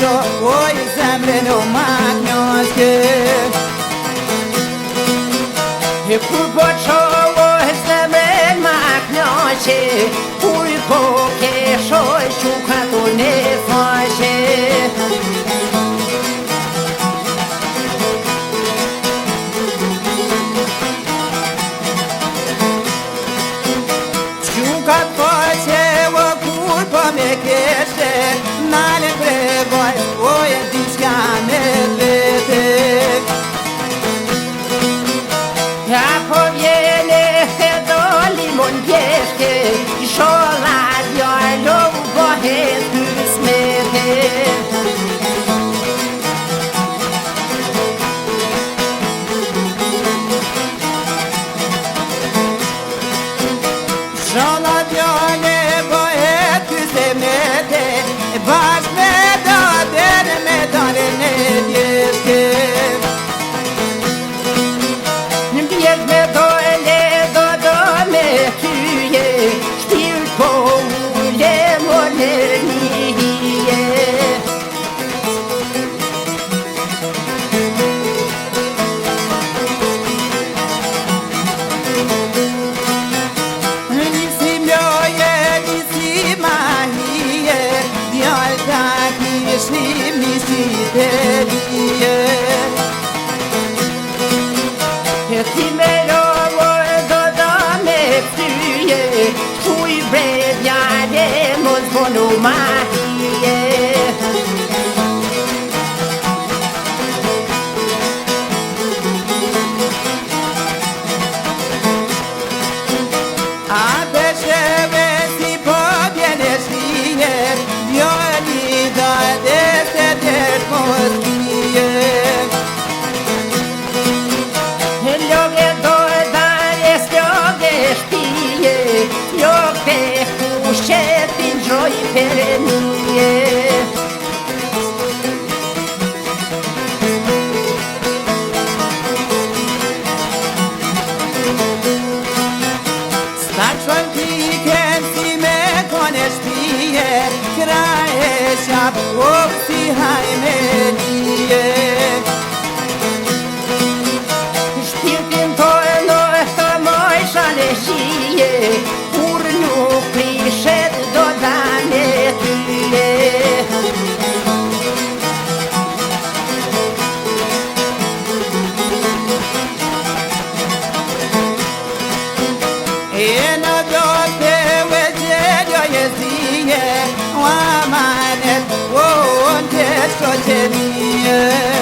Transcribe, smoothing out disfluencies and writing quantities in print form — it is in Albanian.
sho, oj zemrën o maknjoske. E kur po qohoj zemrën maknjoqe, kur po keshoj shukatur në faqe. Shukat faqe o kur po me keshe, nale pregoj, oj e diqka me vete. Ja po vjene e do limon pjeshke, i sholat jojlo u bohet kësmete. Sholat jojle bohet kësmete, bash me do dene me dore në pjeshke. Bjesh me dojle do me tyje, shpirë po ule mo në njëje. Nisi mjoje, nisi mahije, djallë ta kishim nisi të rije. Ti me lovo do me ftyje, shuj bredjare mos bonu mahije. A pesheve si po bjene shije, djoli do dhe se tërë mos kije. Shetin gjoj për një. Sta qon tiken si me kone shpije, kraje shap ok si hajme nije. Shpirtin to e no e të moj shale shije, kur nuk prishet do dane tyje. E në dote ve gjeljo e zije, o amanet, o në të shoqenije.